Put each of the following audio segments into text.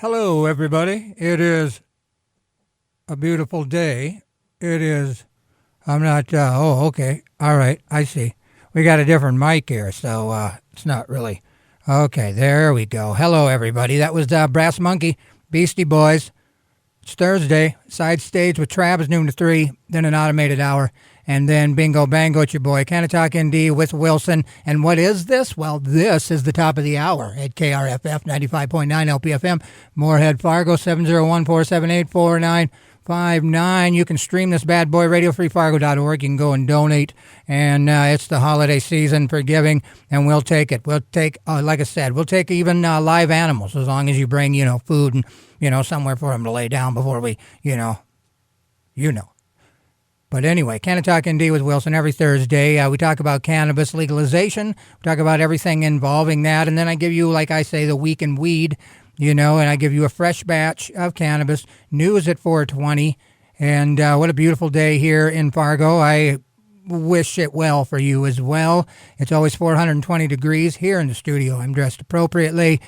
Hello, everybody. It is a beautiful day. It is, okay. All right, I see. We got a different mic here, so it's not really. Okay, there we go. Hello, everybody. That was Brass Monkey, Beastie Boys. It's Thursday. Side stage with Travis, noon to 3, then an automated hour. And then Bingo Bango, it's your boy, Canna-Talk ND with Wilson. And what is this? Well, this is the top of the hour at KRFF 95.9 LPFM, Moorhead, Fargo, 701-478-4959. You can stream this bad boy, RadioFreeFargo.org. You can go and donate. And it's the holiday season for giving, and we'll take it. We'll take, like I said, we'll take even live animals as long as you bring, food and, somewhere for them to lay down before we, you know. But anyway, Canna-Talk ND with Wilson every Thursday. We talk about cannabis legalization. We talk about everything involving that. And then I give you, like I say, the week in weed, and I give you a fresh batch of cannabis news at 4:20. And what a beautiful day here in Fargo. I wish it well for you as well. It's always 420 degrees here in the studio. I'm dressed appropriately.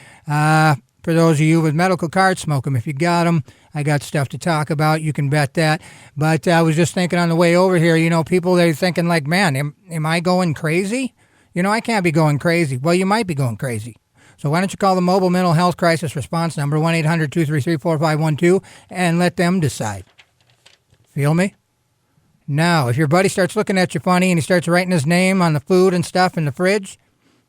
For those of you with medical cards, smoke them if you got them. I got stuff to talk about. You can bet that. But I was just thinking on the way over here, people, they're thinking like, man, am I going crazy? I can't be going crazy. Well, you might be going crazy. So why don't you call the Mobile Mental Health Crisis Response number, 1-800-233-4512, and let them decide. Feel me? Now, if your buddy starts looking at you funny and he starts writing his name on the food and stuff in the fridge,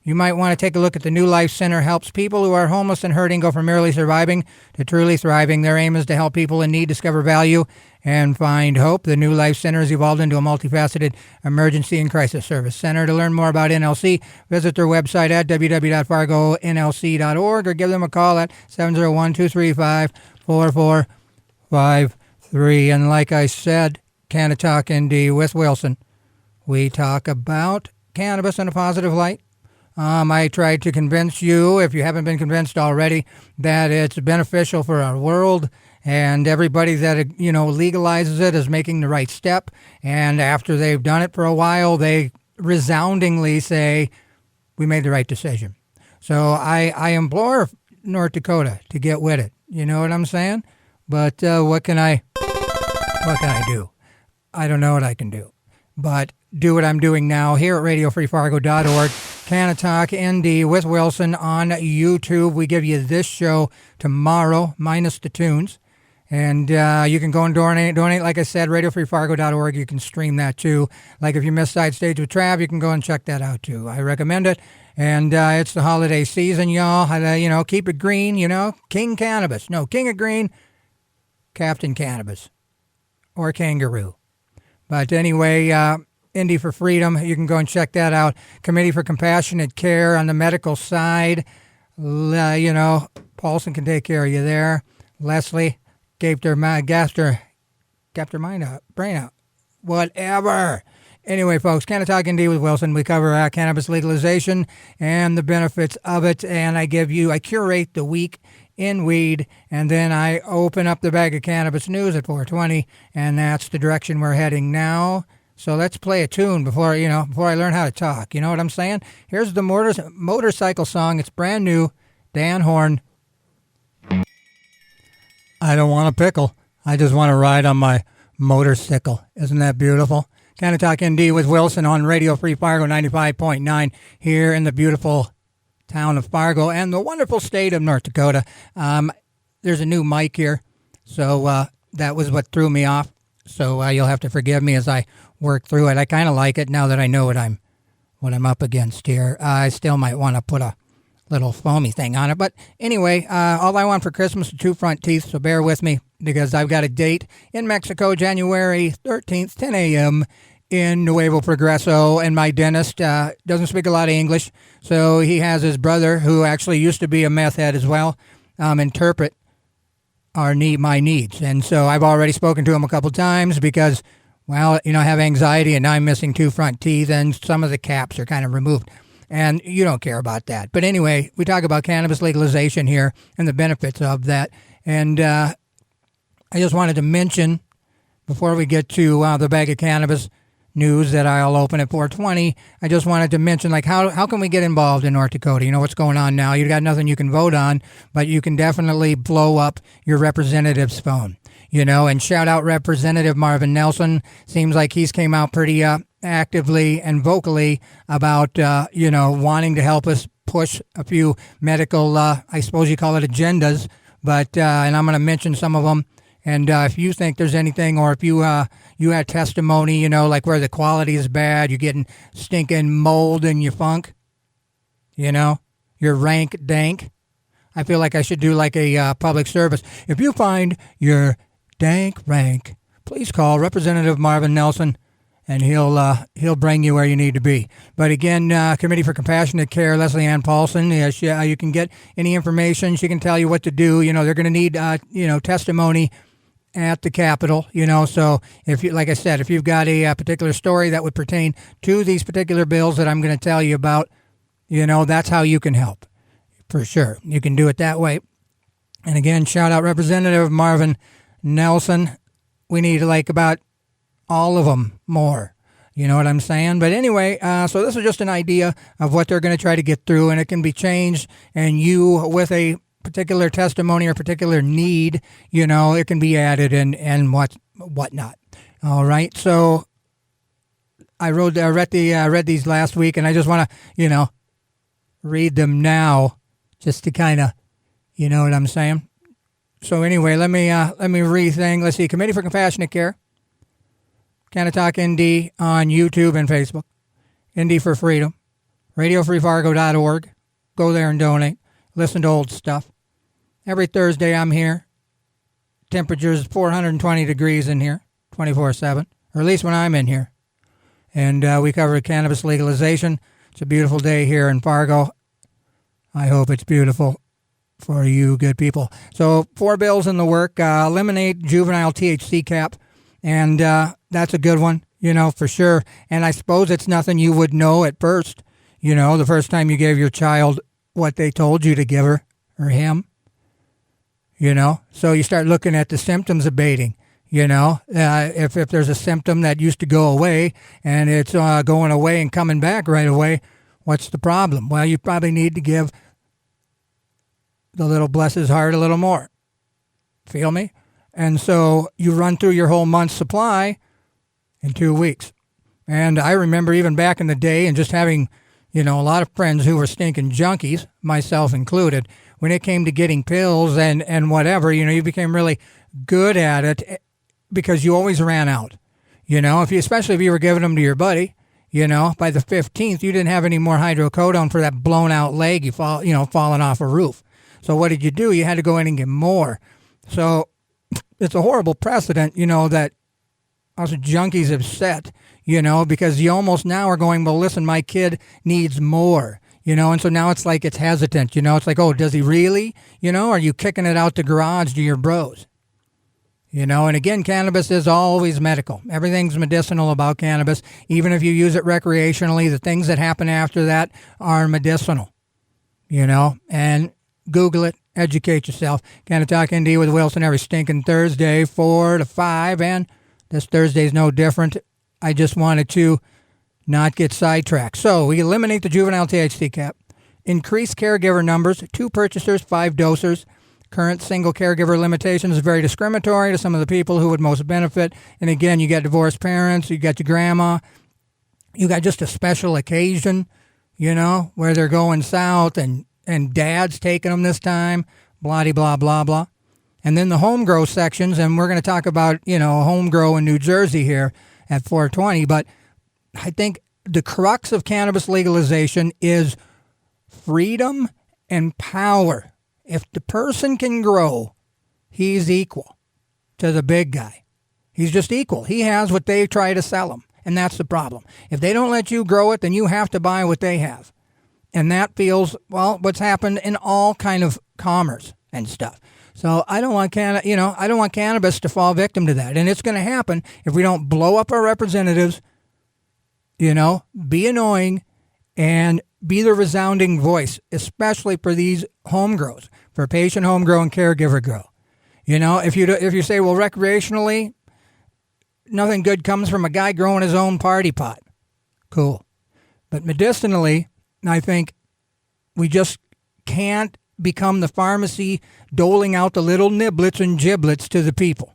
you might want to take a look at the New Life Center. Helps people who are homeless and hurting go from merely surviving to truly thriving. Their aim is to help people in need discover value and find hope. The New Life Center has evolved into a multifaceted emergency and crisis service center. To learn more about NLC, visit their website at www.fargonlc.org or give them a call at 701-235-4453. And like I said, Canna-Talk ND with Wilson. We talk about cannabis in a positive light. I tried to convince you, if you haven't been convinced already, that it's beneficial for our world, and everybody that, legalizes it is making the right step. And after they've done it for a while, they resoundingly say, we made the right decision. So I implore North Dakota to get with it. You know what I'm saying? But what can I do? I don't know what I can do. But do what I'm doing now here at RadioFreeFargo.org. Canna-Talk ND with Wilson on YouTube. We give you this show tomorrow, minus the tunes. And you can go and donate, like I said, RadioFreeFargo.org. You can stream that too. Like if you missed Side Stage with Trav, you can go and check that out too. I recommend it. And it's the holiday season, y'all. Keep it green, King Cannabis. No, King of Green, Captain Cannabis. Or Kangaroo. But anyway, Indy for Freedom, you can go and check that out. Committee for Compassionate Care on the medical side. Paulson can take care of you there. Leslie kept her brain out. Whatever. Anyway, folks, Canna-Talk ND with Wilson. We cover cannabis legalization and the benefits of it. And I curate the week in weed, and then I open up the bag of cannabis news at 4:20, and that's the direction we're heading now. So let's play a tune before I learn how to talk. You know what I'm saying? Here's the motorcycle song. It's brand new. Dan Horn. I don't want a pickle. I just want to ride on my motorcycle. Isn't that beautiful? Canna-Talk ND with Wilson on Radio Free Fargo 95.9 here in the beautiful town of Fargo and the wonderful state of North Dakota. There's a new mic here, so that was what threw me off. So you'll have to forgive me as I work through it. I kind of like it now that I know what I'm up against here. I still might want to put a little foamy thing on it. But anyway, all I want for Christmas are 2 front teeth, so bear with me because I've got a date in Mexico, January 13th, 10 a.m., in Nuevo Progreso, and my dentist doesn't speak a lot of English, so he has his brother, who actually used to be a meth head as well, interpret my needs. And so I've already spoken to him a couple times because, I have anxiety, and now I'm missing 2 front teeth, and some of the caps are kind of removed. And you don't care about that. But anyway, we talk about cannabis legalization here and the benefits of that. And I just wanted to mention, before we get to the bag of cannabis news that I'll open at 4:20. I just wanted to mention, like, how can we get involved in North Dakota? You know what's going on now. You got nothing you can vote on, but you can definitely blow up your representative's phone. You know, and shout out Representative Marvin Nelson. Seems like he's came out pretty actively and vocally about, wanting to help us push a few medical, I suppose you call it agendas, but, and I'm going to mention some of them. And if you think there's anything, or if you had testimony, like where the quality is bad, you're getting stinking mold in your funk, your rank dank. I feel like I should do like a public service. If you find your dank rank, please call Representative Marvin Nelson, and he'll bring you where you need to be. But again, Committee for Compassionate Care, Leslie Ann Paulson, you can get any information. She can tell you what to do. They're going to need, testimony at the Capitol, so if you, like I said, if you've got a particular story that would pertain to these particular bills that I'm going to tell you about, that's how you can help. For sure. You can do it that way. And again, shout out Representative Marvin Nelson. We need like about all of them more. You know what I'm saying? But anyway, so this is just an idea of what they're going to try to get through, and it can be changed. And you, with a particular testimony or particular need, it can be added and whatnot. All right. So I read these last week, and I just want to, read them now, just to kind of, you know what I'm saying? So anyway, let me rethink. Let's see. Committee for Compassionate Care, Canna-Talk ND on YouTube and Facebook, ND for Freedom, RadioFreeFargo.org. Go there and donate. Listen to old stuff. Every Thursday I'm here. Temperature's 420 degrees in here, 24/7, or at least when I'm in here. And we cover cannabis legalization. It's a beautiful day here in Fargo. I hope it's beautiful for you good people. So 4 bills in the work. Eliminate juvenile THC cap. And that's a good one, for sure. And I suppose it's nothing you would know at first, the first time you gave your child what they told you to give her or him, So you start looking at the symptoms abating, if there's a symptom that used to go away and it's going away and coming back right away, what's the problem? Well, you probably need to give the little bless his heart a little more. Feel me? And so you run through your whole month's supply in 2 weeks. And I remember even back in the day, and just having, a lot of friends who were stinking junkies, myself included, when it came to getting pills and whatever, you became really good at it because you always ran out. Especially if you were giving them to your buddy, by the 15th, you didn't have any more hydrocodone for that blown out leg falling off a roof. So what did you do? You had to go in and get more. So it's a horrible precedent, that us junkies have set, because you almost now are going, well, listen, my kid needs more, and so now it's like it's hesitant, it's like, oh, does he really? Are you kicking it out the garage to your bros? And again, cannabis is always medical. Everything's medicinal about cannabis. Even if you use it recreationally, the things that happen after that are medicinal, and Google it. Educate yourself. Canna-Talk ND with Wilson every stinking Thursday, 4 to 5, and this Thursday's no different. I just wanted to not get sidetracked. So we eliminate the juvenile THC cap, increase caregiver numbers, 2 purchasers, 5 dosers. Current single caregiver limitations is very discriminatory to some of the people who would most benefit. And again, you got divorced parents, you got your grandma, you got just a special occasion, where they're going south and dad's taking them this time, blah, blah, blah, blah. And then the home grow sections, and we're going to talk about, home grow in New Jersey here at 420. But I think the crux of cannabis legalization is freedom and power. If the person can grow, he's equal to the big guy. He's just equal. He has what they try to sell him, and that's the problem. If they don't let you grow it, then you have to buy what they have. And that feels, well, what's happened in all kind of commerce and stuff. So I don't want cannabis to fall victim to that. And it's going to happen if we don't blow up our representatives, be annoying, and be the resounding voice, especially for these home grows, for patient home grow and caregiver grow. If you say, well, recreationally, nothing good comes from a guy growing his own party pot. Cool. But medicinally, I think we just can't become the pharmacy doling out the little niblets and giblets to the people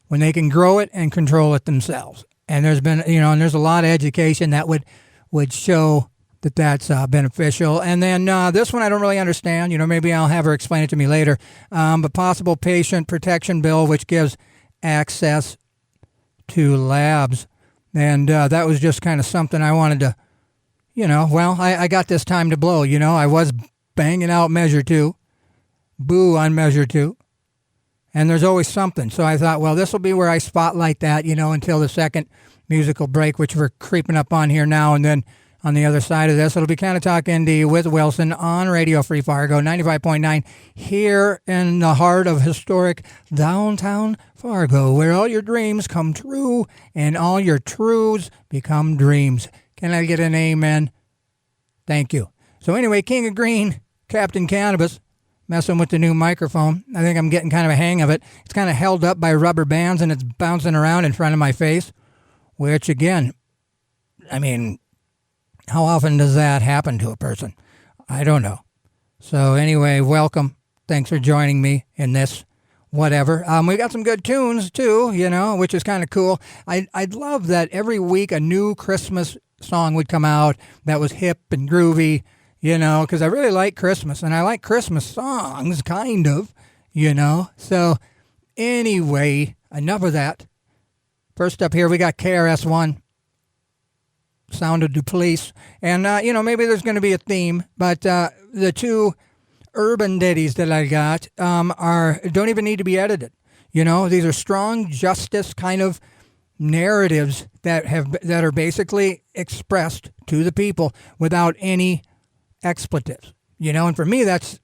when they can grow it and control it themselves. And there's been, and there's a lot of education that would show that that's beneficial. And then this one I don't really understand. Maybe I'll have her explain it to me later. But possible patient protection bill, which gives access to labs. And that was just kind of something I wanted to, I got this time to blow. I was banging out Measure 2, boo on Measure 2. And there's always something. So I thought, well, this will be where I spotlight that, until the second musical break, which we're creeping up on here now. And then on the other side of this, it'll be Canna-Talk ND with Wilson on Radio Free Fargo, 95.9, here in the heart of historic downtown Fargo, where all your dreams come true and all your truths become dreams. Can I get an amen? Thank you. So anyway, King of Green, Captain Cannabis, messing with the new microphone. I think I'm getting kind of a hang of it. It's kind of held up by rubber bands and it's bouncing around in front of my face, which again, how often does that happen to a person? I don't know. So anyway, welcome. Thanks for joining me in this whatever. We got some good tunes too, which is kind of cool. I'd love that every week a new Christmas song would come out that was hip and groovy, because I really like Christmas and I like Christmas songs, kind of, So anyway, enough of that. First up here, we got KRS-One. Sounded to police. And, maybe there's going to be a theme, but the two urban ditties that I got don't even need to be edited. These are strong justice kind of narratives that are basically expressed to the people without any expletives. And for me, that's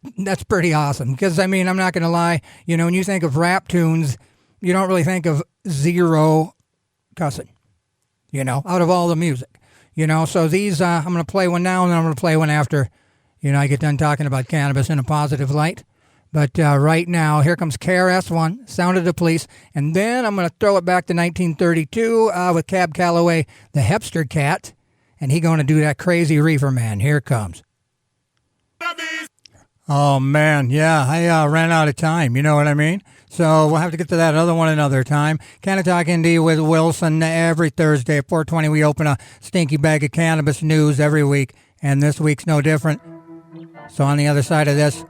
pretty awesome because, I'm not going to lie, when you think of rap tunes, you don't really think of zero cussing, out of all the music. So these, I'm going to play one now and then I'm going to play one after, I get done talking about cannabis in a positive light. But right now, here comes KRS-One, Sound of the Police, and then I'm going to throw it back to 1932 with Cab Calloway, the Hipster Cat, and he going to do that crazy reefer man. Here it comes. Oh, man, yeah, I ran out of time, you know what I mean? So we'll have to get to that other one another time. Canna-Talk ND with Wilson every Thursday at 4:20. We open a stinky bag of cannabis news every week, and this week's no different. So on the other side of this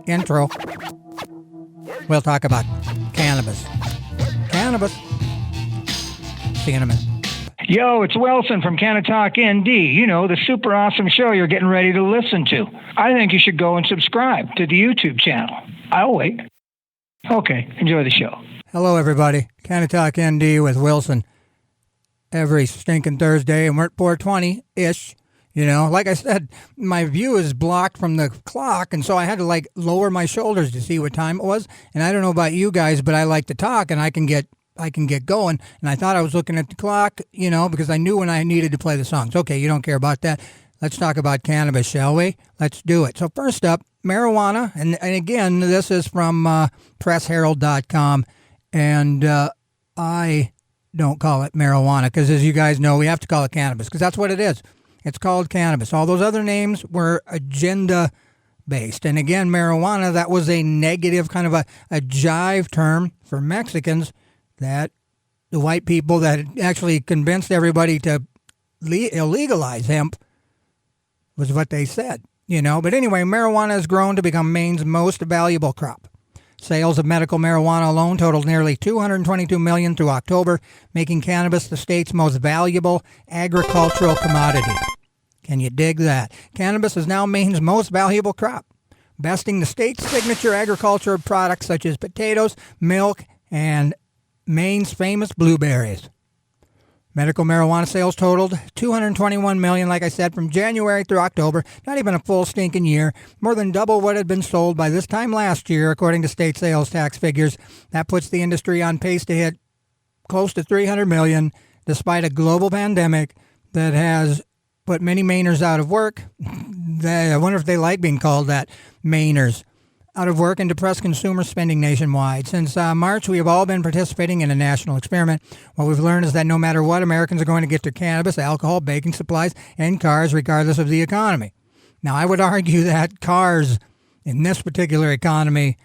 intro, we'll talk about cannabis. Cannabis. See you in a minute. Yo, it's Wilson from Canna-Talk ND. The super awesome show you're getting ready to listen to. I think you should go and subscribe to the YouTube channel. I'll wait. Okay, enjoy the show. Hello, everybody. Canna-Talk ND with Wilson every stinking Thursday, and we're at 4:20-ish. Like I said, my view is blocked from the clock, and so I had to, lower my shoulders to see what time it was. And I don't know about you guys, but I like to talk, and I can get going. And I thought I was looking at the clock, because I knew when I needed to play the songs. Okay, you don't care about that. Let's talk about cannabis, shall we? Let's do it. So first up, marijuana. And again, this is from pressherald.com. And I don't call it marijuana because, as you guys know, we have to call it cannabis because that's what it is. It's called cannabis. All those other names were agenda-based. And again, marijuana, that was a negative kind of a jive term for Mexicans that the white people that actually convinced everybody to illegalize hemp was what they said, But anyway, marijuana has grown to become Maine's most valuable crop. Sales of medical marijuana alone totaled nearly $222 million through October, making cannabis the state's most valuable agricultural commodity. Can you dig that? Cannabis is now Maine's most valuable crop, besting the state's signature agricultural products such as potatoes, milk, and Maine's famous blueberries. Medical marijuana sales totaled $221 million, like I said, from January through October. Not even a full stinking year. More than double what had been sold by this time last year, according to state sales tax figures. That puts the industry on pace to hit close to $300 million, despite a global pandemic that has put many Mainers out of work. I wonder if they like being called that, Mainers. out of work and depressed consumer spending nationwide. Since March, we have all been participating in a national experiment. What we've learned is that no matter what, Americans are going to get their cannabis, alcohol, baking supplies, and cars regardless of the economy. Now, I would argue that cars in this particular economy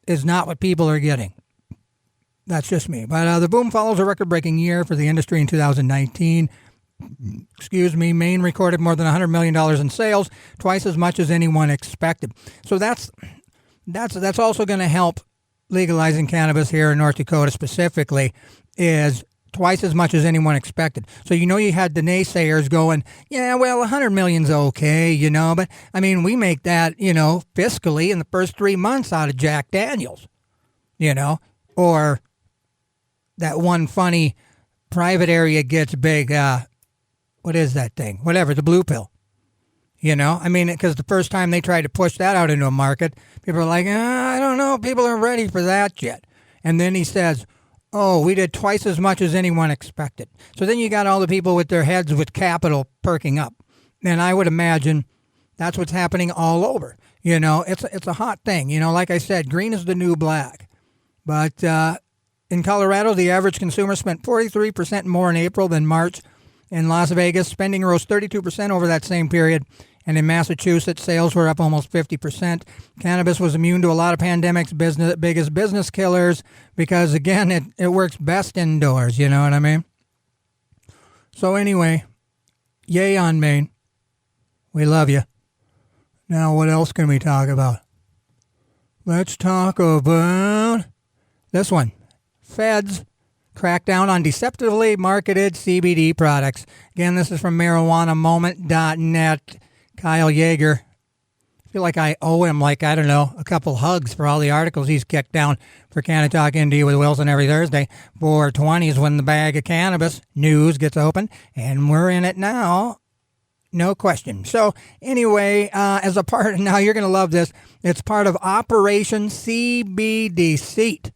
is not what people are getting. That's just me. But the boom follows a record-breaking year for the industry in 2019. Maine recorded more than $100 million in sales, twice as much as anyone expected. So that's also going to help legalizing cannabis here in North Dakota specifically, is twice as much as anyone expected. So, you had the naysayers going, yeah, well, 100 million's okay, but I mean, we make that, fiscally in the first 3 months out of Jack Daniels, or that one funny private area gets big, what is that thing? Whatever, the blue pill. Because the first time they tried to push that out into a market, people are like, I don't know, people aren't ready for that yet. And then he says, oh, we did twice as much as anyone expected. So then you got all the people with their heads with capital perking up. And I would imagine that's what's happening all over. It's a hot thing. Like I said, green is the new black. But in Colorado, the average consumer spent 43% more in April than March. In Las Vegas, spending rose 32% over that same period. And in Massachusetts, sales were up almost 50%. Cannabis was immune to a lot of pandemics' biggest business killers because, again, it works best indoors, you know what I mean? So anyway, yay on Maine. We love you. Now, what else can we talk about? Let's talk about this one. Feds crack down on deceptively marketed CBD products. Again, this is from marijuanamoment.net. Kyle Yeager. I feel like I owe him, a couple hugs for all the articles he's kicked down for Canna-Talk ND with Wilson every Thursday. 420 is when the bag of cannabis news gets open, and we're in it now. No question. So anyway, as a part, now you're going to love this. It's part of Operation CBD Seat.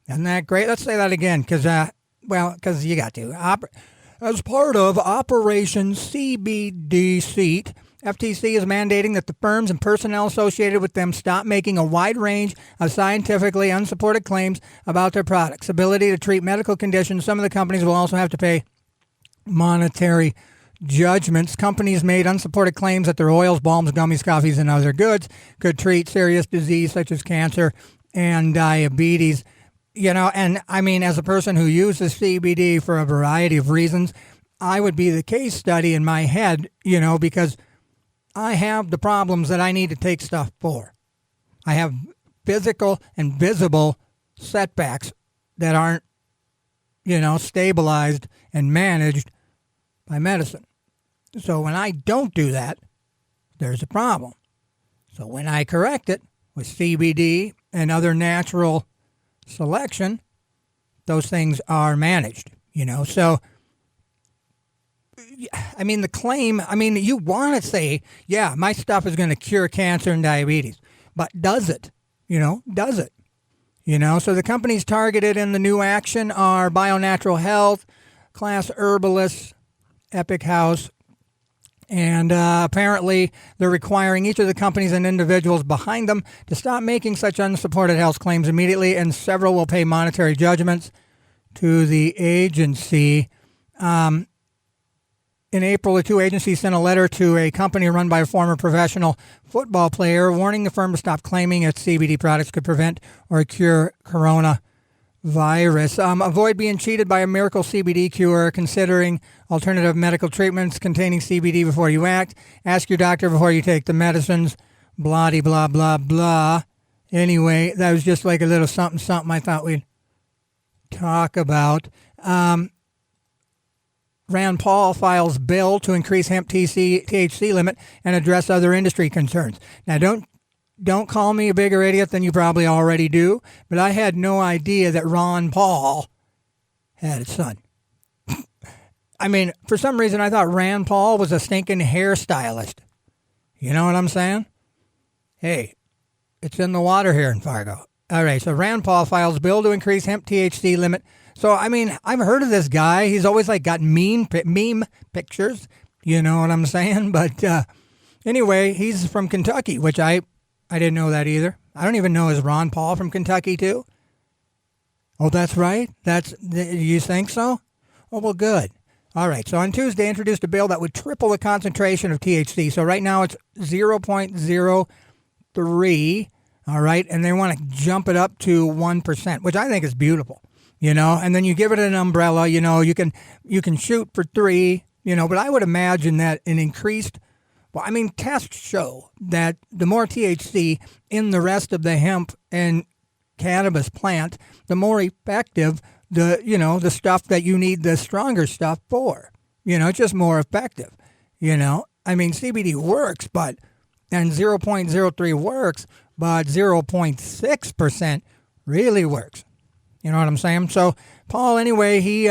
Isn't that great? Let's say that again, because you got to. As part of Operation CBD Seat, FTC is mandating that the firms and personnel associated with them stop making a wide range of scientifically unsupported claims about their products' ability to treat medical conditions. Some of the companies will also have to pay monetary judgments. Companies made unsupported claims that their oils, balms, gummies, coffees, and other goods could treat serious disease such as cancer and diabetes. And I mean, as a person who uses CBD for a variety of reasons, I would be the case study in my head, because I have the problems that I need to take stuff for. I have physical and visible setbacks that aren't, stabilized and managed by medicine. So when I don't do that, there's a problem. So when I correct it with CBD and other natural selection, those things are managed, So, I mean, the claim, you want to say, yeah, my stuff is going to cure cancer and diabetes, but does it? Does it? So the companies targeted in the new action are BioNatural Health, Class Herbalists, Epic House, and apparently they're requiring each of the companies and individuals behind them to stop making such unsupported health claims immediately, and several will pay monetary judgments to the agency. In April, the two agencies sent a letter to a company run by a former professional football player warning the firm to stop claiming its CBD products could prevent or cure coronavirus. Avoid being cheated by a miracle CBD cure. Considering alternative medical treatments containing CBD before you act. Ask your doctor before you take the medicines. Blah, blah, blah, blah. Anyway, that was just like a little something I thought we'd talk about. Rand Paul files bill to increase hemp THC limit and address other industry concerns. Now, don't call me a bigger idiot than you probably already do, but I had no idea that Ron Paul had a son. I mean, for some reason, I thought Rand Paul was a stinking hairstylist. You know what I'm saying? Hey, it's in the water here in Fargo. All right, so Rand Paul files bill to increase hemp THC limit. So, I mean, I've heard of this guy. He's always, got meme pictures. You know what I'm saying? But anyway, he's from Kentucky, which I I didn't know that either. I don't even know, is Ron Paul from Kentucky too? Oh, that's right? You think so? Oh, well, good. All right, so on Tuesday, introduced a bill that would triple the concentration of THC. So right now it's 0.03, all right, and they want to jump it up to 1%, which I think is beautiful, and then you give it an umbrella, you can shoot for 3, but I would imagine that an increased, tests show that the more THC in the rest of the hemp and cannabis plant, the more effective the stuff that you need the stronger stuff for. It's just more effective. CBD works, and 0.03 works, but 0.6% really works. You know what I'm saying? So Paul, anyway, he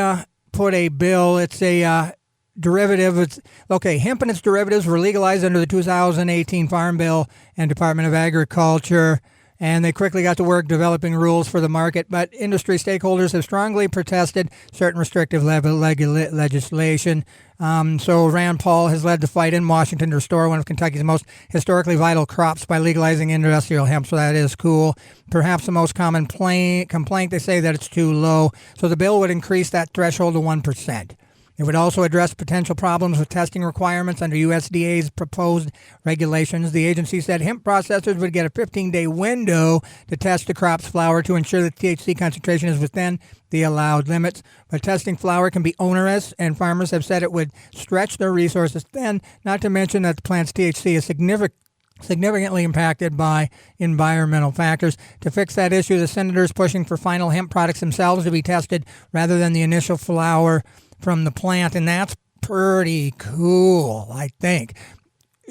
put a bill. It's a derivative. Hemp and its derivatives were legalized under the 2018 Farm Bill and Department of Agriculture, and they quickly got to work developing rules for the market. But industry stakeholders have strongly protested certain restrictive legislation. So Rand Paul has led the fight in Washington to restore one of Kentucky's most historically vital crops by legalizing industrial hemp. So that is cool. Perhaps the most common complaint, they say that it's too low. So the bill would increase that threshold to 1%. It would also address potential problems with testing requirements under USDA's proposed regulations. The agency said hemp processors would get a 15-day window to test the crop's flower to ensure that THC concentration is within the allowed limits. But testing flower can be onerous, and farmers have said it would stretch their resources thin, not to mention that the plant's THC is significantly impacted by environmental factors. To fix that issue, the senators pushing for final hemp products themselves to be tested rather than the initial flower from the plant, and that's pretty cool, I think,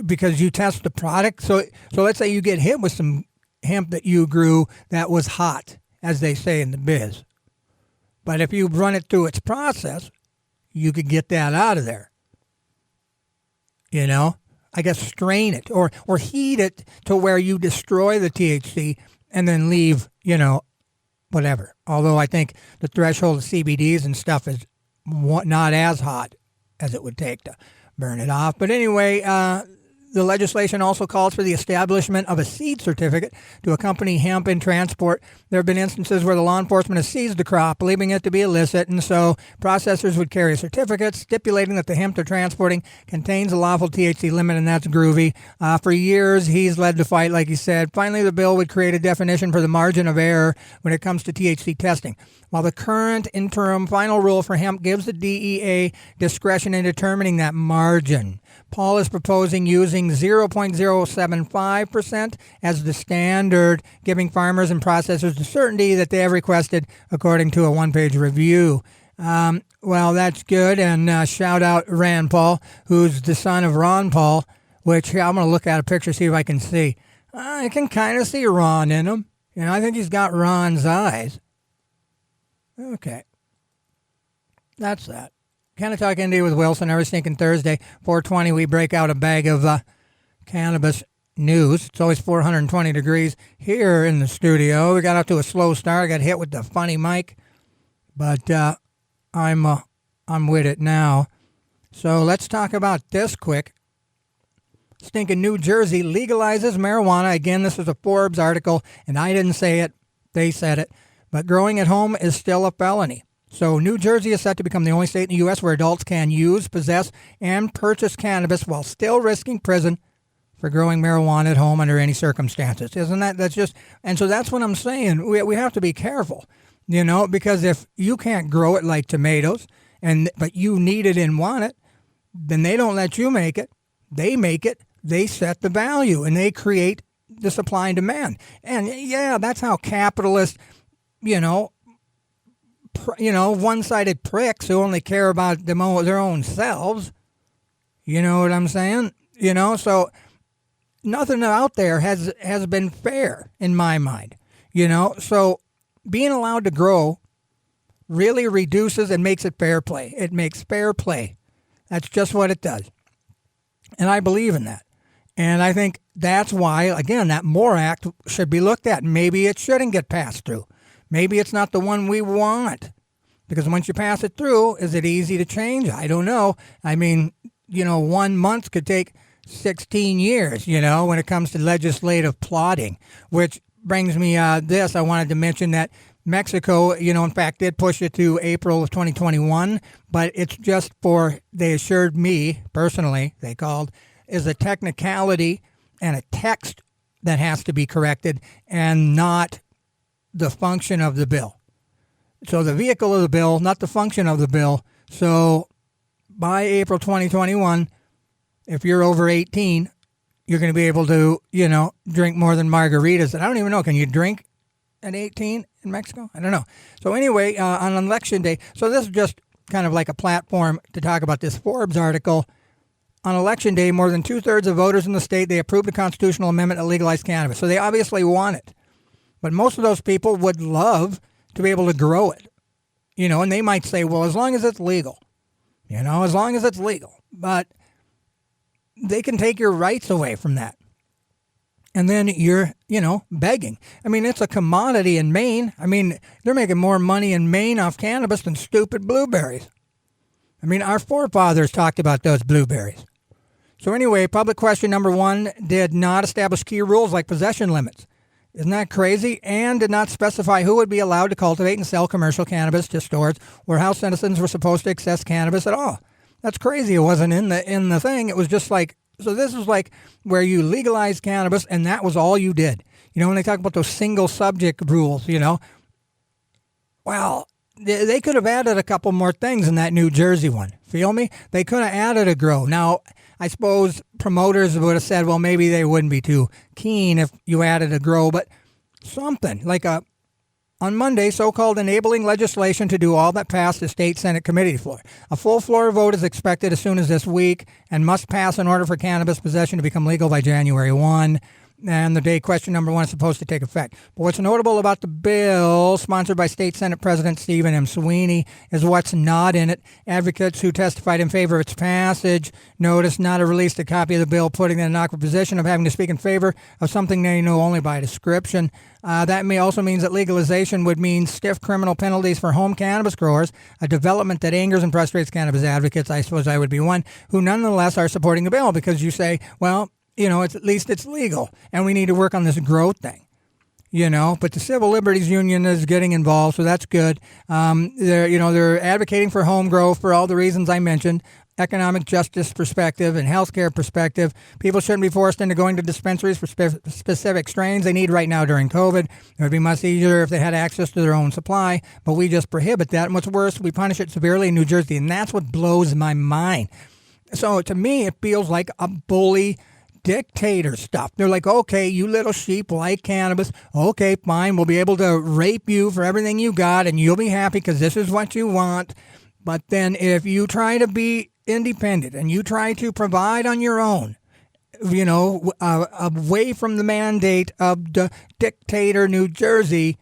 because you test the product. So let's say you get hit with some hemp that you grew that was hot, as they say in the biz. But if you run it through its process, you could get that out of there. I guess strain it or heat it to where you destroy the THC and then leave, whatever. Although I think the threshold of CBDs and stuff is not as hot as it would take to burn it off. But anyway, the legislation also calls for the establishment of a seed certificate to accompany hemp in transport. There have been instances where the law enforcement has seized the crop, believing it to be illicit, and so processors would carry certificates stipulating that the hemp they're transporting contains a lawful THC limit, and that's groovy. For years, he's led the fight, like he said. Finally, the bill would create a definition for the margin of error when it comes to THC testing. While the current interim final rule for hemp gives the DEA discretion in determining that margin, Paul is proposing using 0.075% as the standard, giving farmers and processors the certainty that they have requested, according to a one-page review. Well, that's good, and shout out Rand Paul, who's the son of Ron Paul, which I'm going to look at a picture, see if I can see. I can kind of see Ron in him. I think he's got Ron's eyes. Okay. That's that. Canna-Talk ND with Wilson every stinking Thursday. 4:20, we break out a bag of cannabis news. It's always 420 degrees here in the studio. We got off to a slow start. I got hit with the funny mic, but I'm with it now. So let's talk about this quick. Stinking New Jersey legalizes marijuana. Again, this is a Forbes article, and I didn't say it. They said it. But growing at home is still a felony. So New Jersey is set to become the only state in the U.S. where adults can use, possess, and purchase cannabis while still risking prison for growing marijuana at home under any circumstances. Isn't that's just, and so that's what I'm saying. We have to be careful, because if you can't grow it like tomatoes, but you need it and want it, then they don't let you make it. They make it. They set the value, and they create the supply and demand. And yeah, that's how capitalists, one-sided pricks who only care about their own selves. You know what I'm saying? So nothing out there has been fair in my mind. So being allowed to grow really reduces and makes it fair play. It makes fair play. That's just what it does. And I believe in that. And I think that's why, again, that MORE Act should be looked at. Maybe it shouldn't get passed through. Maybe it's not the one we want. Because once you pass it through, is it easy to change? I don't know. 1 month could take 16 years, when it comes to legislative plotting, which brings me this. I wanted to mention that Mexico, in fact, did push it to April of 2021, but it's just they assured me personally, they called, is a technicality and a text that has to be corrected and not the function of the bill. So the vehicle of the bill, not the function of the bill. So by April 2021, if you're over 18, you're going to be able to, drink more than margaritas. And I don't even know, can you drink at 18 in Mexico? I don't know. So anyway, on election day, so this is just kind of like a platform to talk about this Forbes article. On election day, more than 2/3 of voters in the state, they approved a constitutional amendment that legalized cannabis. So they obviously want it. But most of those people would love to be able to grow it, and they might say, well, as long as it's legal, as long as it's legal. But they can take your rights away from that. And then you're, begging. I mean, it's a commodity in Maine. I mean, they're making more money in Maine off cannabis than stupid blueberries. I mean, our forefathers talked about those blueberries. So anyway, public question number 1 did not establish key rules like possession limits. Isn't that crazy? And did not specify who would be allowed to cultivate and sell commercial cannabis to stores where house citizens were supposed to access cannabis at all. That's crazy. It wasn't in the thing. It was just like, so this is like where you legalize cannabis and that was all you did. When they talk about those single subject rules, well, they could have added a couple more things in that New Jersey one. Feel me? They could have added a grow. Now, I suppose promoters would have said, well, maybe they wouldn't be too keen if you added a grow, but something like on Monday, so-called enabling legislation to do all that passed the state Senate committee floor. A full floor vote is expected as soon as this week and must pass in order for cannabis possession to become legal by January 1. And the day question number 1 is supposed to take effect. But what's notable about the bill, sponsored by State Senate President Stephen M. Sweeney, is what's not in it. Advocates who testified in favor of its passage noticed not have released a copy of the bill, putting them in an awkward position of having to speak in favor of something they know only by description. That may also means that legalization would mean stiff criminal penalties for home cannabis growers, a development that angers and frustrates cannabis advocates. I suppose I would be one, who nonetheless are supporting the bill because you say, well, at least it's legal, and we need to work on this growth thing, But the Civil Liberties Union is getting involved, so that's good. They're advocating for home grow for all the reasons I mentioned, economic justice perspective and healthcare perspective. People shouldn't be forced into going to dispensaries for specific strains they need right now during COVID. It would be much easier if they had access to their own supply, but we just prohibit that. And what's worse, we punish it severely in New Jersey, and that's what blows my mind. So to me, it feels like a bully dictator stuff. They're like, okay, you little sheep like cannabis. Okay, fine. We'll be able to rape you for everything you got and you'll be happy because this is what you want. But then if you try to be independent and you try to provide on your own, away from the mandate of the dictator New Jersey,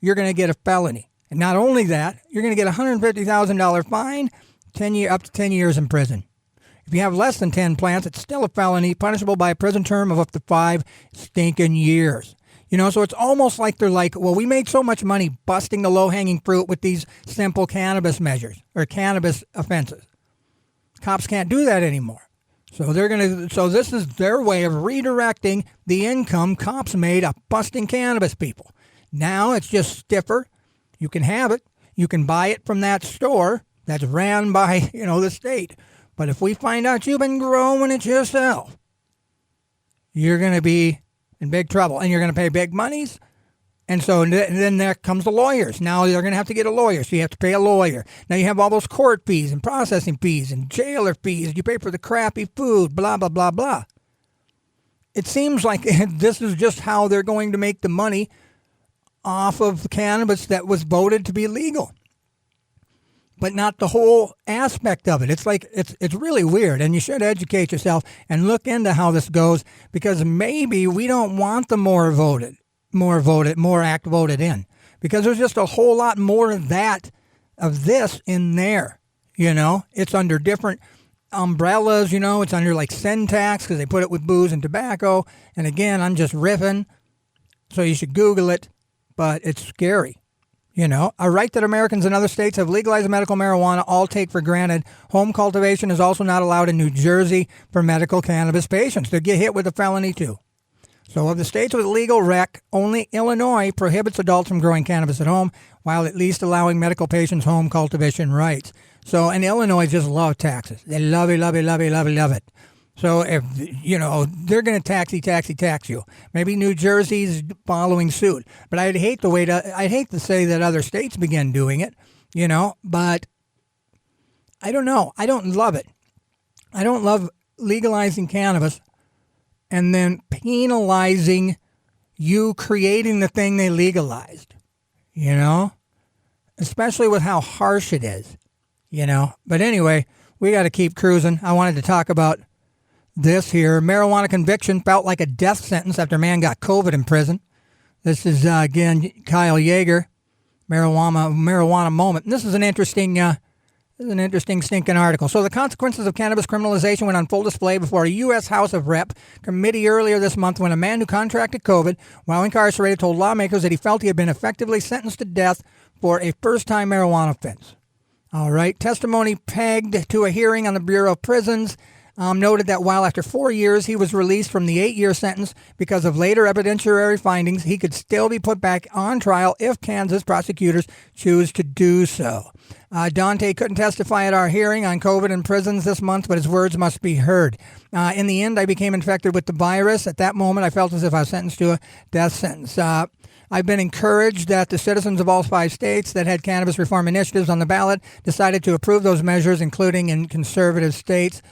you're going to get a felony. And not only that, you're going to get a $150,000 fine, up to 10 years in prison. If you have less than 10 plants, it's still a felony, punishable by a prison term of up to 5 stinking years. So it's almost like they're like, well, we made so much money busting the low-hanging fruit with these simple cannabis measures or cannabis offenses. Cops can't do that anymore. So this is their way of redirecting the income cops made of busting cannabis people. Now it's just stiffer. You can have it. You can buy it from that store that's ran by, the state. But if we find out you've been growing it yourself, you're going to be in big trouble and you're going to pay big monies. And so then there comes the lawyers. Now they're going to have to get a lawyer, so you have to pay a lawyer. Now you have all those court fees and processing fees and jailer fees. You pay for the crappy food, blah, blah, blah, blah. It seems like this is just how they're going to make the money off of cannabis that was voted to be legal. But not the whole aspect of it. It's like it's really weird, and you should educate yourself and look into how this goes because maybe we don't want the more act voted in because there's just a whole lot more of this in there. It's under different umbrellas. It's under like sin tax because they put it with booze and tobacco. And again, I'm just riffing, so you should Google it. But it's scary. A right that Americans in other states have legalized medical marijuana all take for granted. Home cultivation is also not allowed in New Jersey for medical cannabis patients. They get hit with a felony, too. So of the states with legal rec, only Illinois prohibits adults from growing cannabis at home, while at least allowing medical patients home cultivation rights. So, and Illinois just love taxes. They love it. So if, they're going to tax you. Maybe New Jersey's following suit. But I'd hate to say that other states begin doing it, but I don't know. I don't love it. I don't love legalizing cannabis and then penalizing you creating the thing they legalized, especially with how harsh it is, But anyway, we got to keep cruising. I wanted to talk about this here. Marijuana conviction felt like a death sentence after man got COVID in prison. This is, again, Kyle Yeager, marijuana moment. And this is an interesting stinking article. So the consequences of cannabis criminalization went on full display before a U.S. House of Rep committee earlier this month when a man who contracted COVID while incarcerated told lawmakers that he felt he had been effectively sentenced to death for a first-time marijuana offense. All right. Testimony pegged to a hearing on the Bureau of Prisons noted that while after 4 years he was released from the 8-year sentence because of later evidentiary findings, he could still be put back on trial if Kansas prosecutors choose to do so. Dante couldn't testify at our hearing on COVID in prisons this month, but his words must be heard. In the end, I became infected with the virus. At that moment, I felt as if I was sentenced to a death sentence. I've been encouraged that the citizens of all 5 states that had cannabis reform initiatives on the ballot decided to approve those measures, including in conservative states.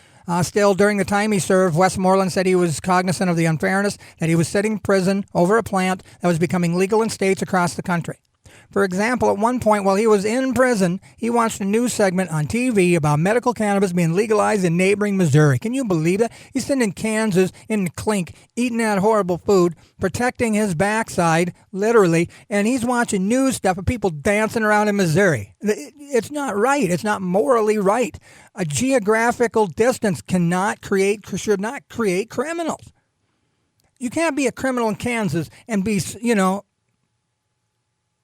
Still, during the time he served, Westmoreland said he was cognizant of the unfairness that he was sitting in prison over a plant that was becoming legal in states across the country. For example, at one point while he was in prison, he watched a news segment on TV about medical cannabis being legalized in neighboring Missouri. Can you believe it? He's sitting in Kansas, in the clink, eating that horrible food, protecting his backside, literally, and he's watching news stuff of people dancing around in Missouri. It's not right. It's not morally right. A geographical distance should not create criminals. You can't be a criminal in Kansas and be,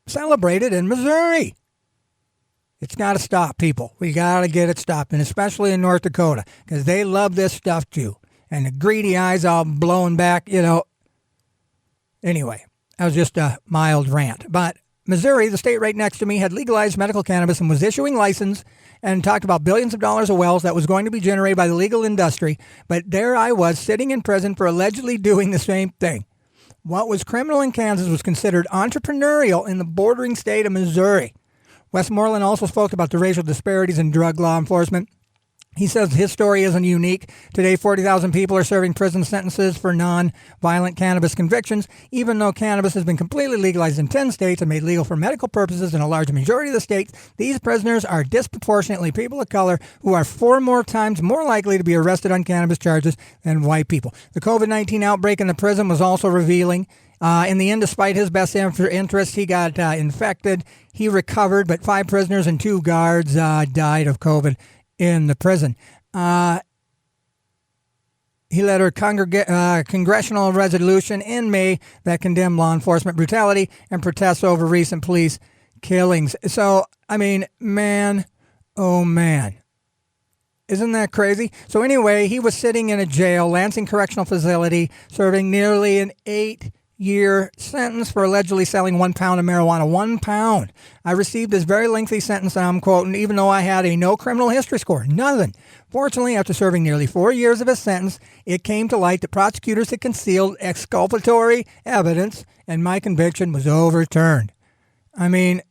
celebrated in Missouri. It's got to stop, people. We got to get it stopped, and especially in North Dakota, because they love this stuff too. And the greedy eyes all blowing back, Anyway, that was just a mild rant. But Missouri, the state right next to me, had legalized medical cannabis and was issuing license and talked about billions of dollars of wealth that was going to be generated by the legal industry. But there I was sitting in prison for allegedly doing the same thing. What was criminal in Kansas was considered entrepreneurial in the bordering state of Missouri. Westmoreland also spoke about the racial disparities in drug law enforcement. He says his story isn't unique. Today, 40,000 people are serving prison sentences for non-violent cannabis convictions. Even though cannabis has been completely legalized in 10 states and made legal for medical purposes in a large majority of the states, these prisoners are disproportionately people of color who are 4 more times more likely to be arrested on cannabis charges than white people. The COVID-19 outbreak in the prison was also revealing. In the end, despite his best interests, he got infected. He recovered, but 5 prisoners and 2 guards died of COVID in the prison. He led a congressional resolution in May that condemned law enforcement brutality and protests over recent police killings. So, man, oh man. Isn't that crazy? So anyway, he was sitting in a jail, Lansing Correctional Facility, serving nearly an 8-year sentence for allegedly selling 1 pound of marijuana. 1 pound. I received this very lengthy sentence, and I'm quoting, even though I had a no criminal history score. Nothing. Fortunately, after serving nearly 4 years of his sentence, it came to light that prosecutors had concealed exculpatory evidence, and my conviction was overturned. Man,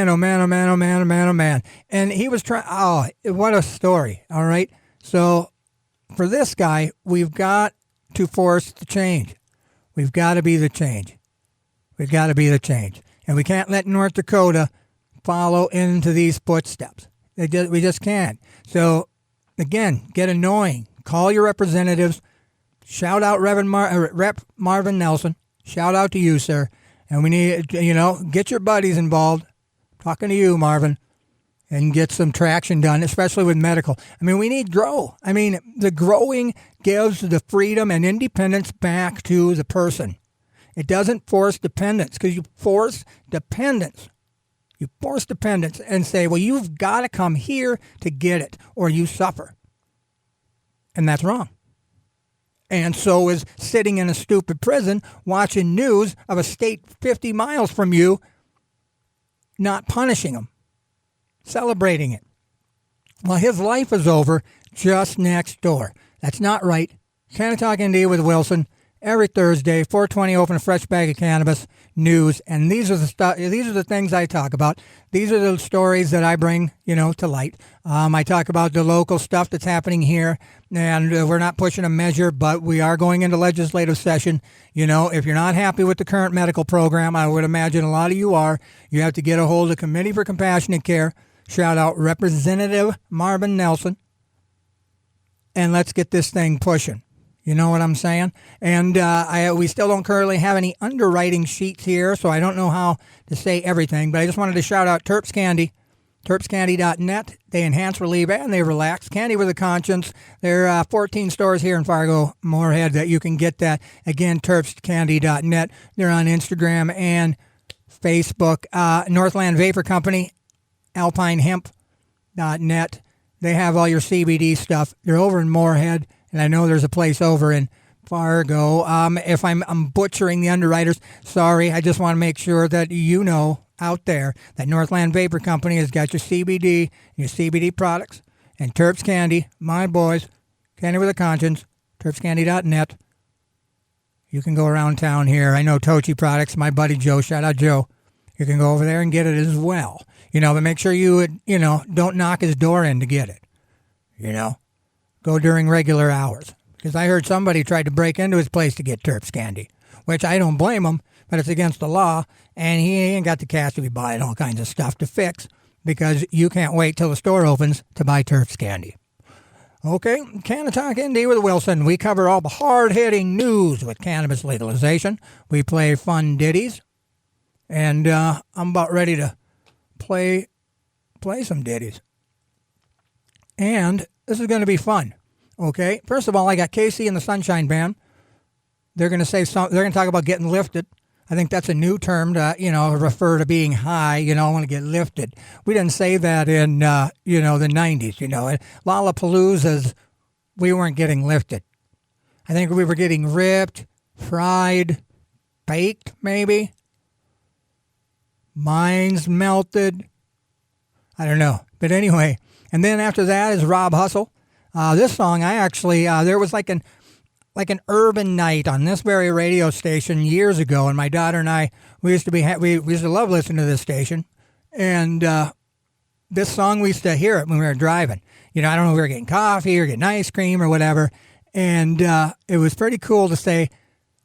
oh man, oh man, oh man, oh man, oh man. And he was trying, what a story, all right? So for this guy, we've got to force the change. We've got to be the change. We've got to be the change. And we can't let North Dakota follow into these footsteps. We just can't. So, again, get annoying. Call your representatives. Shout out Rep Marvin Nelson. Shout out to you, sir. And we need, get your buddies involved. Talking to you, Marvin. And get some traction done, especially with medical. We need grow. The growing gives the freedom and independence back to the person. It doesn't force dependence, because you force dependence. You force dependence and say, well, you've got to come here to get it or you suffer. And that's wrong. And so is sitting in a stupid prison watching news of a state 50 miles from you, not punishing him, celebrating it. Well, his life is over just next door. That's not right. Canna-Talk ND with Wilson every Thursday, 4:20, open a fresh bag of cannabis news, and these are the things I talk about. These are the stories that I bring, to light. I talk about the local stuff that's happening here, and we're not pushing a measure, but we are going into legislative session. If you're not happy with the current medical program, I would imagine a lot of you are. You have to get a hold of the Committee for Compassionate Care. Shout out Representative Marvin Nelson, and let's get this thing pushing. You know what I'm saying? And we still don't currently have any underwriting sheets here, so I don't know how to say everything. But I just wanted to shout out Terps Candy, terpscandy.net. They enhance, relieve, and they relax. Candy with a conscience. There are 14 stores here in Fargo, Moorhead, that you can get that. Again, terpscandy.net. They're on Instagram and Facebook. Northland Vapor Company, alpinehemp.net. They have all your CBD stuff. They're over in Moorhead. And I know there's a place over in Fargo. If I'm butchering the underwriters, sorry. I just want to make sure that you know out there that Northland Vapor Company has got your CBD, your CBD products, and Terps Candy, my boys, Candy with a Conscience, terpscandy.net. You can go around town here. I know Tochi Products, my buddy Joe, shout out Joe. You can go over there and get it as well. But make sure you don't knock his door in to get it. Go during regular hours. Because I heard somebody tried to break into his place to get Terps Candy, which I don't blame him, but it's against the law, and he ain't got the cash to be buying all kinds of stuff to fix because you can't wait till the store opens to buy Terps Candy. Okay, Canna-Talk ND with Wilson. We cover all the hard-hitting news with cannabis legalization. We play fun ditties, and I'm about ready to play some ditties. And this is going to be fun, okay? First of all, I got Casey and the Sunshine Band. They're going to say something. They're going to talk about getting lifted. I think that's a new term to, refer to being high. I want to get lifted. We didn't say that in, the 90s. Lollapaloozas, we weren't getting lifted. I think we were getting ripped, fried, baked, maybe. Minds melted. I don't know. But anyway. And then after that is Rob Hustle. This song, I actually, there was like an urban night on this very radio station years ago, and my daughter and I, we used to love listening to this station, and this song, we used to hear it when we were driving. I don't know if we were getting coffee or getting ice cream or whatever, and it was pretty cool to say,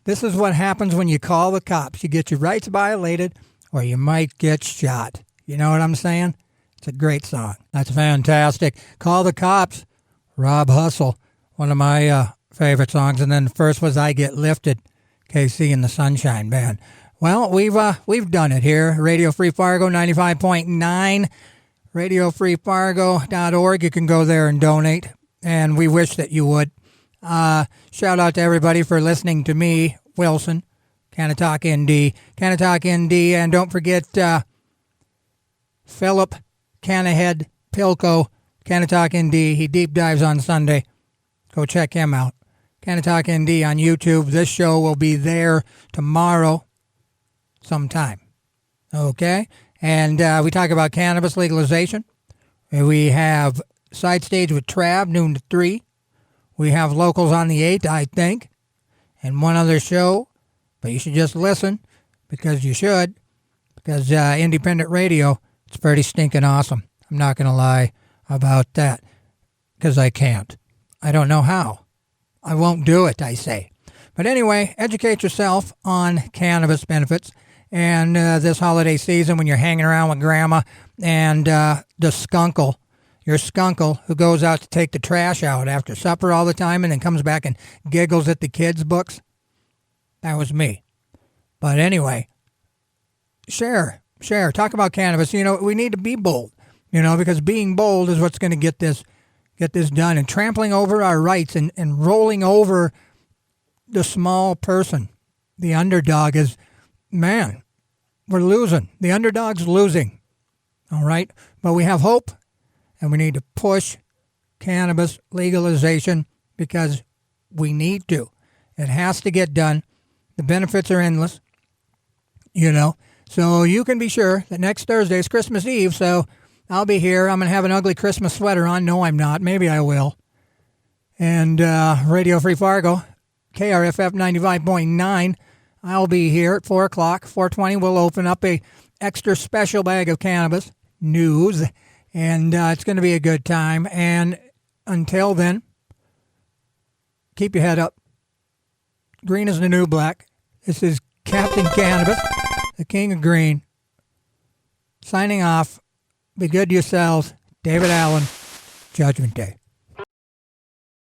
this is what happens when you call the cops. You get your rights violated, or you might get shot. You know what I'm saying? It's a great song. That's fantastic. Call the Cops, Rob Hustle, one of my favorite songs. And then first was I Get Lifted, KC and the Sunshine Band. Well, we've done it here. Radio Free Fargo 95.9, radiofreefargo.org. You can go there and donate, and we wish that you would. Shout out to everybody for listening to me, Wilson, Canna-Talk ND, Canna-Talk ND, and don't forget Philip Cannahead Pilko, Canna-Talk ND. He deep dives on Sunday. Go check him out. Canna-Talk ND on YouTube. This show will be there tomorrow sometime. Okay? And we talk about cannabis legalization. We have Side Stage with Trav, noon to 3. We have Locals on the 8th, I think. And one other show. But you should just listen, because you should. Because independent radio, it's pretty stinking awesome. I'm not going to lie about that, because I can't. I don't know how. I won't do it, I say. But anyway, educate yourself on cannabis benefits. And this holiday season, when you're hanging around with Grandma and the skunkle, your skunkle who goes out to take the trash out after supper all the time and then comes back and giggles at the kids' books, that was me. But anyway, share, talk about cannabis. We need to be bold, because being bold is what's going to get this done. And trampling over our rights and rolling over the small person, the underdog is, man, we're losing. The underdog's losing. All right? But we have hope, and we need to push cannabis legalization because we need to. It has to get done. The benefits are endless, So you can be sure that next Thursday is Christmas Eve, so I'll be here. I'm going to have an ugly Christmas sweater on. No, I'm not. Maybe I will. And Radio Free Fargo, KRFF 95.9, I'll be here at 4 o'clock. 4:20, we'll open up a extra special bag of cannabis news, and it's going to be a good time. And until then, keep your head up. Green is the new black. This is Captain Cannabis, the King of Green, signing off. Be good to yourselves. David Allen, Judgment Day.